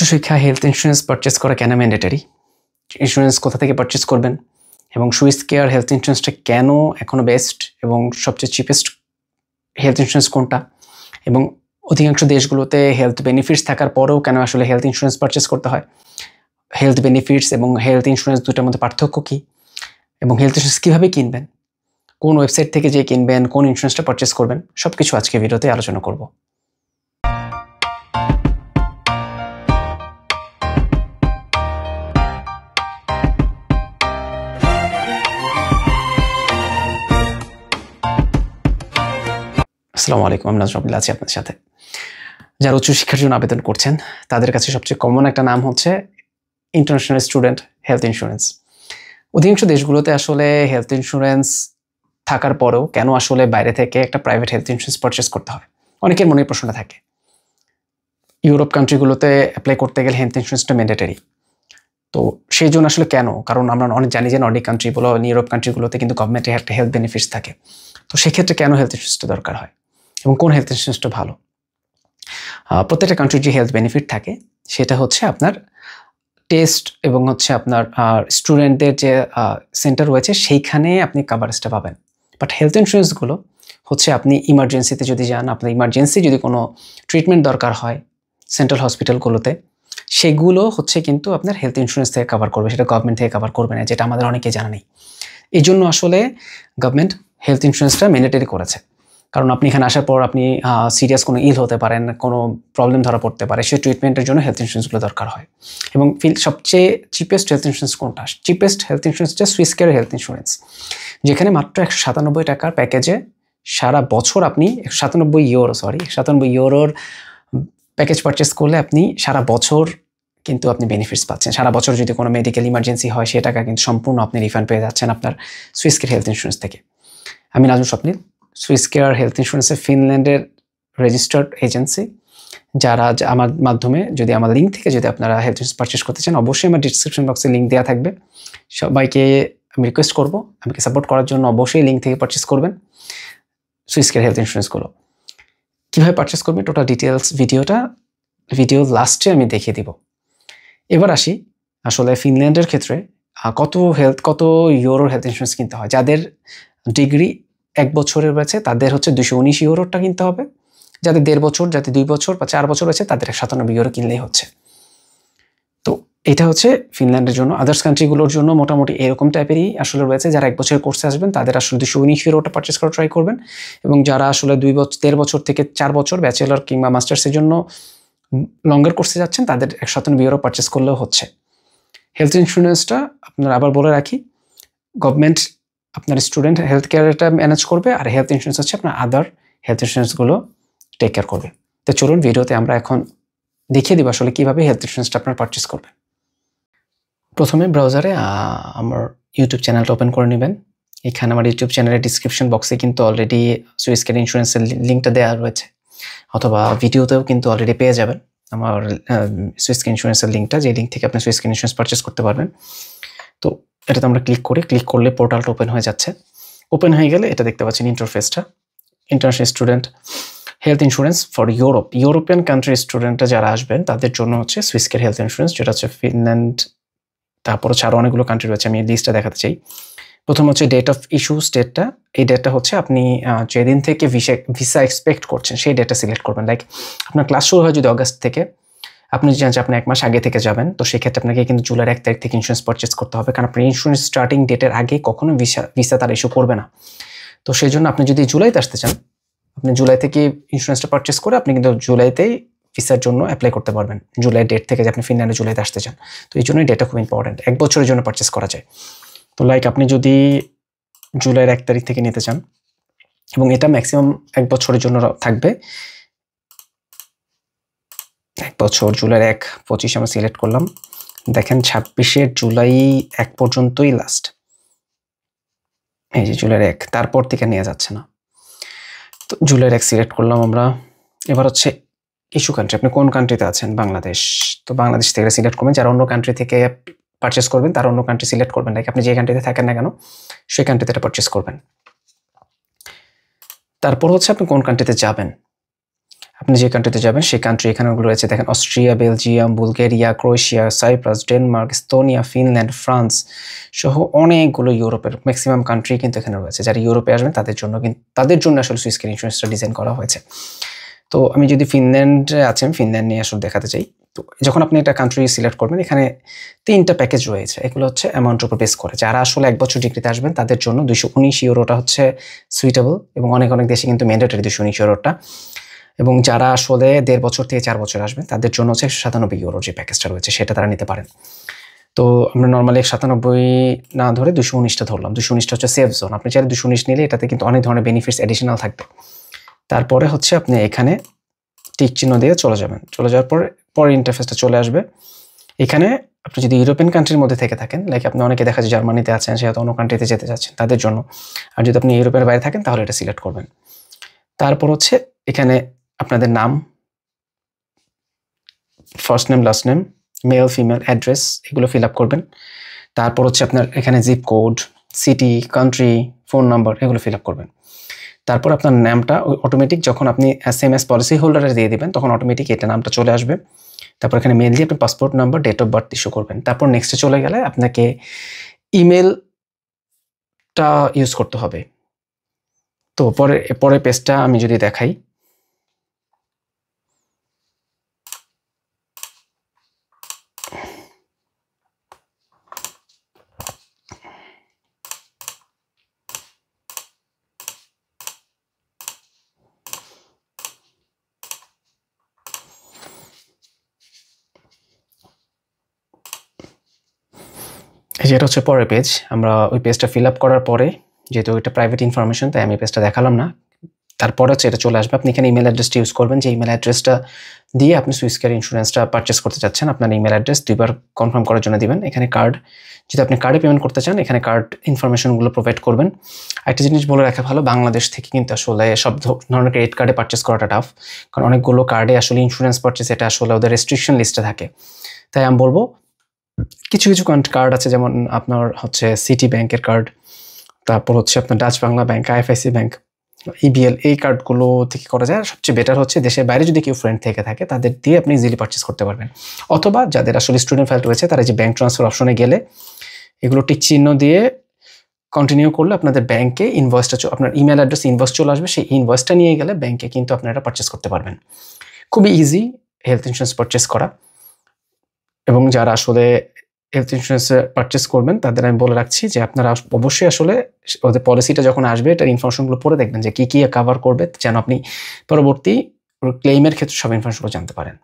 উচ্চশিক্ষা health insurance purchase করা কেন ম্যান্ডেটরি, ইন্স্যুরেন্স কোথা থেকে পারচেজ করবেন এবং সুইস কেয়ার হেলথ ইন্স্যুরেন্সটা কেন এখনও বেস্ট এবং সবচেয়ে চিপেস্ট হেলথ ইন্স্যুরেন্স কোনটা, এবং অধিকাংশ দেশগুলোতে হেলথ বেনিফিটস থাকার পরেও কেন আসলে হেলথ ইন্স্যুরেন্স পারচেজ করতে হয়, হেলথ বেনিফিটস এবং হেলথ ইন্স্যুরেন্স দুটার মধ্যে পার্থক্য কী, এবং হেলথ ইন্স্যুরেন্স কীভাবে কিনবেন, কোন ওয়েবসাইট থেকে যে কিনবেন, কোন ইন্স্যুরেন্সটা পারচেজ করবেন, সব কিছু আজকে ভিডিওতে আলোচনা করব। আসসালামু আলাইকুম, আমি নাজরুল আছি আপনাদের সাথে। যারা উচ্চশিক্ষার জন্য আবেদন করছেন তাদের কাছে সবচেয়ে কমন একটা নাম হচ্ছে ইন্টারন্যাশনাল স্টুডেন্ট হেলথ ইন্স্যুরেন্স। অধিকাংশ দেশগুলোতে আসলে হেলথ ইন্স্যুরেন্স থাকার পরেও কেন আসলে বাইরে থেকে একটা প্রাইভেট হেলথ ইন্স্যুরেন্স পারচেস করতে হয়, অনেকের মনে প্রশ্নটা থাকে। ইউরোপ কান্ট্রিগুলোতে অ্যাপ্লাই করতে গেলে হেলথ ইন্স্যুরেন্সটা ম্যান্ডেটরি। তো সেই জন্য আসলে কেন, কারণ আমরা অনেক জানি যে নর্ডিক কান্ট্রি বলো, ইউরোপ কান্ট্রিগুলোতে কিন্তু গভর্নমেন্টের একটা হেলথ বেনিফিটস থাকে। তো সেক্ষেত্রে কেন হেলথ ইন্স্যুরেন্সটা দরকার হয় এবং কোন হেলথ ইন্স্যুরেন্সটা ভালো। প্রত্যেকটা কান্ট্রির যে হেলথ বেনিফিট থাকে সেটা হচ্ছে আপনার টেস্ট এবং হচ্ছে আপনার স্টুডেন্টদের যে সেন্টার রয়েছে সেইখানে আপনি কাভারেজটা পাবেন। বাট হেলথ ইন্স্যুরেন্সগুলো হচ্ছে আপনি ইমার্জেন্সিতে যদি যান, আপনার ইমার্জেন্সি যদি কোনো ট্রিটমেন্ট দরকার হয় সেন্ট্রাল হসপিটালগুলোতে, সেগুলো হচ্ছে কিন্তু আপনার হেলথ ইন্স্যুরেন্স থেকে কভার করবে, সেটা গভর্নমেন্ট থেকে কভার করবে না, যেটা আমাদের অনেকে জানা নেই। এই জন্য আসলে গভর্নমেন্ট হেলথ ইন্স্যুরেন্সটা ম্যান্ডেটরি করেছে। কারণ আপনি এখানে আসার পর আপনি সিরিয়াস কোনো ইল হতে পারেন, কোনো প্রবলেম ধরা পড়তে পারে, সেই ট্রিটমেন্টের জন্য হেলথ ইন্স্যুরেন্সগুলো দরকার হয়। এবং সবচেয়ে চিপেস্ট হেলথ ইন্স্যুরেন্স কোনটা? চিপেস্ট হেলথ ইন্স্যুরেন্সটা সুইস কেয়ার হেলথ ইন্স্যুরেন্স, যেখানে মাত্র 197 টাকার প্যাকেজে সারা বছর আপনি 197 ইউরোর প্যাকেজ পারচেস করলে আপনি সারা বছর কিন্তু আপনি বেনিফিটস পাচ্ছেন। সারা বছর যদি কোনো মেডিকেল ইমার্জেন্সি হয় সে টাকা কিন্তু সম্পূর্ণ আপনি রিফান্ড পেয়ে যাচ্ছেন আপনার সুইস কেয়ার হেলথ ইন্স্যুরেন্স থেকে। আমি নাজমুল স্বপ্নিল, সুইস কেয়ার হেলথ ইন্স্যুরেন্সের ফিনল্যান্ডের রেজিস্টার্ড এজেন্সি। যারা আমার মাধ্যমে যদি আমার লিঙ্ক থেকে যদি আপনারা হেলথ ইন্স্যুরেন্স পারচেস করতে চান, অবশ্যই আমার ডিসক্রিপশন বক্সে লিঙ্ক দেওয়া থাকবে। সবাইকে আমি রিকোয়েস্ট করবো আমাকে সাপোর্ট করার জন্য অবশ্যই লিঙ্ক থেকে পারচেস করবেন সুইস কেয়ার হেলথ ইন্স্যুরেন্সগুলো। কীভাবে পারচেস করবেন টোটাল ডিটেলস ভিডিও লাস্টে আমি দেখিয়ে দিব। এবার আসি আসলে ফিনল্যান্ডের ক্ষেত্রে কত ইউরোর হেলথ ইন্স্যুরেন্স কিনতে হয়। যাদের ডিগ্রি 1 বছরের রয়েছে তাদের হচ্ছে 219 ইউরোটা কিনতে হবে। যাদের 1.5 বছর, যাদের 2 বছর বা 4 বছর রয়েছে তাদের 97 ইউরো কিনলেই হচ্ছে। তো এটা হচ্ছে ফিনল্যান্ডের জন্য। আদার্স কান্ট্রিগুলোর জন্য মোটামুটি এরকম টাইপেরই আসলে রয়েছে। যারা 1 বছরের কোর্সে আসবেন তাদের আসলে 219 ইউরোটা পারচেস করা ট্রাই করবেন, এবং যারা আসলে 1.5 বছর থেকে 4 বছর ব্যাচেলর কিংবা মাস্টার্সের জন্য লঙ্গার কোর্সে যাচ্ছেন তাদের 197 ইউরো পারচেস করলেও হচ্ছে। হেলথ ইন্স্যুরেন্সটা আপনারা আবার বলে রাখি, গভর্নমেন্ট আপনার স্টুডেন্ট হেলথ কেয়ারটা ম্যানেজ করবে, আর হেলথ ইন্স্যুরেন্স হচ্ছে আপনার আদার হেলথ ইন্স্যুরেন্সগুলো টেক কেয়ার করবে। তো চলুন ভিডিওতে আমরা এখন দেখিয়ে দিব আসলে কীভাবে হেলথ ইন্স্যুরেন্সটা আপনার পারচেস করবেন। প্রথমে ব্রাউজারে আমার ইউটিউব চ্যানেলটা ওপেন করে নেবেন। এখানে আমার ইউটিউব চ্যানেলের ডিসক্রিপশন বক্সে কিন্তু অলরেডি সুইস কেয়ার ইন্স্যুরেন্সের লিঙ্কটা দেওয়া রয়েছে, অথবা ভিডিওতেও কিন্তু অলরেডি পেয়ে যাবেন আমার সুইস কেয়ার ইন্স্যুরেন্সের লিঙ্কটা, যে লিঙ্ক থেকে আপনি সুইস কেয়ার ইন্স্যুরেন্স পারচেস করতে পারবেন। তো এটাতে আমরা ক্লিক করলে পোর্টালটা ওপেন হয়ে যাচ্ছে। ওপেন হয়ে গেলে এটা দেখতে পাচ্ছেন ইন্টারফেসটা, international student health insurance for European কান্ট্রির স্টুডেন্টরা যারা আসবেন তাদের জন্য হচ্ছে সুইস কেয়ার হেলথ ইন্স্যুরেন্স, যেটা হচ্ছে ফিনল্যান্ড, তারপর হচ্ছে আরও অনেকগুলো কান্ট্রি রয়েছে। আমি এই লিস্টটা দেখাতে চাই। প্রথম হচ্ছে ডেট অফ ইস্যুস ডেটটা। এই ডেটটা হচ্ছে আপনি যেদিন থেকে ভিসা এক্সপেক্ট করছেন সেই ডেটটা সিলেক্ট করবেন। লাইক আপনার ক্লাস শুরু হয় যদি অগাস্ট থেকে, আপনি জানেন যে আপনি 1 মাস আগে থেকে যাবেন, তো সেক্ষেত্রে আপনাকে কিন্তু জুলাইয়ের 1 তারিখ থেকে ইন্স্যুরেন্স পারচেস করতে হবে, কারণ আপনি ইন্স্যুরেন্স স্টার্টিং ডেটের আগে কখনো ভিসা তারা ইস্যু করবে না। তো সেই জন্য আপনি যদি জুলাইতে আসতে চান, আপনি জুলাই থেকে ইন্স্যুরেন্সটা পারচেস করে আপনি কিন্তু জুলাইতেই ভিসার জন্য অ্যাপ্লাই করতে পারবেন, জুলাই ডেট থেকে যে আপনি ফিনল্যান্ডে জুলাইতে আসতে চান। তো এই জন্যই ডেটটা খুব ইম্পর্টেন্ট, 1 বছরের জন্য পারচেস করা যায়। তো লাইক আপনি যদি জুলাইয়ের 1 তারিখ থেকে নিতে চান, এবং এটা ম্যাক্সিমাম 1 বছরের জন্য থাকবে। 1 বছর জুলাইয়ের 1-25 আমরা সিলেক্ট করলাম। দেখেন 26 জুলাই 1 পর্যন্তই লাস্ট। এই যে জুলাইয়ের 1, তারপর থেকে নিয়ে যাচ্ছে না। তো জুলাইয়ের 1 সিলেক্ট করলাম আমরা। এবার হচ্ছে ইস্যু কান্ট্রি, আপনি কোন কান্ট্রিতে আছেন? বাংলাদেশ। তো বাংলাদেশ থেকে সিলেক্ট করবেন। যারা অন্য কান্ট্রি থেকে পারচেস করবেন তারা অন্য কান্ট্রি সিলেক্ট করবেন, লাইক আপনি যে কান্ট্রিতে থাকেন না কেন সেই কান্ট্রিতে এটা পারচেস করবেন। তারপর হচ্ছে আপনি কোন কান্ট্রিতে যাবেন। আপনি যে কান্ট্রিতে যাবেন সেই কান্ট্রি এখানে রয়েছে, দেখেন Austria, Belgium, Bulgaria, Croatia, Cyprus, Denmark, Estonia, Finland, France সহ অনেকগুলো ইউরোপের ম্যাক্সিমাম কান্ট্রি কিন্তু এখানে রয়েছে। যারা ইউরোপে আসবেন তাদের জন্য আসলে সুইস কেয়ার ইন্স্যুরেন্সটা ডিজাইন করা হয়েছে। তো আমি যদি ফিনল্যান্ডে আছেন, ফিনল্যান্ড নিয়ে আসলে দেখাতে চাই। তো যখন আপনি একটা কান্ট্রি সিলেক্ট করবেন, এখানে 3টা প্যাকেজ রয়েছে। এগুলো হচ্ছে অ্যামাউন্টের উপর বেস করে। যারা আসলে 1 বছর ডিগ্রিতে আসবেন তাদের জন্য 219 ইউরোটা হচ্ছে সুইটেবল, এবং অনেক দেশে কিন্তু ম্যান্ডেটরি 219 ইউরোটা। এবং যারা আসলে 1.5 বছর থেকে 4 বছর আসবেন তাদের জন্য হচ্ছে 197 ইউরো যে প্যাকেজটা রয়েছে সেটা তারা নিতে পারেন। তো আমরা নর্মালি 197 না ধরে 219টা ধরলাম। 219টা হচ্ছে সেফ জোন। আপনি চাইলে 219 নিলে এটাতে কিন্তু অনেক ধরনের বেনিফিটস অ্যাডিশনাল থাকবে। তারপরে হচ্ছে আপনি এখানে টিক চিহ্ন দিয়ে চলে যাবেন। চলে যাওয়ার পরে ইন্টারফেসটা চলে আসবে। এখানে আপনি যদি ইউরোপিয়ান কান্ট্রির মধ্যে থেকে থাকেন, লাইক আপনি অনেকে দেখা যায় জার্মানিতে আছেন, সেহেতু অন্য কান্ট্রিতে যেতে চাচ্ছেন তাদের জন্য। আর যদি আপনি ইউরোপের বাইরে থাকেন তাহলে এটা সিলেক্ট করবেন। তারপর হচ্ছে এখানে আপনাদের নাম, first name, last name, male, female, address এগুলো ফিল আপ করবেন। তারপর হচ্ছে আপনার এখানে zip code, city, country, phone number এগুলো ফিল আপ করবেন। তারপর আপনার নামটা অটোমেটিক যখন আপনি SMS পলিসি হোল্ডারে দিয়ে দিবেন তখন অটোমেটিক এটা নামটা চলে আসবে। তারপর এখানে মেল দিয়ে আপনি passport number, date of birth issue করবেন। তারপর নেক্সটে চলে গেলে আপনাকে ইমেলটা ইউজ করতে হবে। তো পরে পেজটা আমি যদি দেখাই, যেটা হচ্ছে পরের পেজ। আমরা ওই পেজটা ফিল আপ করার পরে, যেহেতু এটা প্রাইভেট ইনফরমেশন তাই আমি পেজটা দেখালাম না, তারপরে হচ্ছে এটা চলে আসবে। আপনি এখানে ইমেল অ্যাড্রেসটা ইউজ করবেন, যে ইমেল অ্যাড্রেসটা দিয়ে আপনি সুইস কেয়ার ইন্স্যুরেন্সটা পারচেস করতে চাচ্ছেন। আপনার ইমেল অ্যাড্রেস 2বার কনফার্ম করার জন্য দিবেন। এখানে কার্ড, যদি আপনি কার্ডে পেমেন্ট করতে চান এখানে কার্ড ইনফরমেশনগুলো প্রোভাইড করবেন। একটা জিনিস বলে রাখা ভালো, বাংলাদেশ থেকে কিন্তু আসলে সব ধরনের ক্রেডিট কার্ডে পারচেস করাটা টাফ, কারণ অনেকগুলো কার্ডে আসলে ইন্স্যুরেন্স পারচেস এটা আসলে ওদের রেস্ট্রিকশন লিস্টে থাকে। তাই আমি বলবো কিছু কার্ড আছে, যেমন আপনার হচ্ছে সিটি ব্যাংকের কার্ড, তারপর হচ্ছে আপনার Dutch Bangla bank, IFIC bank, EBL, এই কার্ডগুলো থেকে করা যায়। সবচেয়ে বেটার হচ্ছে দেশের বাইরে যদি কেউ ফ্রেন্ড থেকে থাকে তাদের দিয়ে আপনি ইজিলি পারচেস করতে পারবেন। অথবা যাদের আসলে স্টুডেন্ট ফাইল রয়েছে তারা যে ব্যাংক ট্রান্সফার অপশনে গেলে এগুলো টিক চিহ্ন দিয়ে কন্টিনিউ করলে আপনাদের ব্যাংকে ইনভয়েসটা, আপনার ইমেল অ্যাড্রেস ইনভয়েস চলে আসবে। সেই ইনভয়েসটা নিয়ে গেলে ব্যাংকে কিন্তু আপনারা পারচেস করতে পারবেন। খুবই ইজি হেলথ ইন্স্যুরেন্স পারচেস করা। এবং যারা আসলে হেলথ ইন্স্যুরেন্স পারচেস করবেন তাদের আমি বলে রাখছি যে আপনারা অবশ্যই আসলে ওদের পলিসিটা যখন আসবে এটার ইনফরমেশনগুলো পড়ে দেখবেন যে কী কী কভার করবে, যেন আপনি পরবর্তী ক্লেইমের ক্ষেত্রে সব ইনফরমেশনগুলো জানতে পারেন।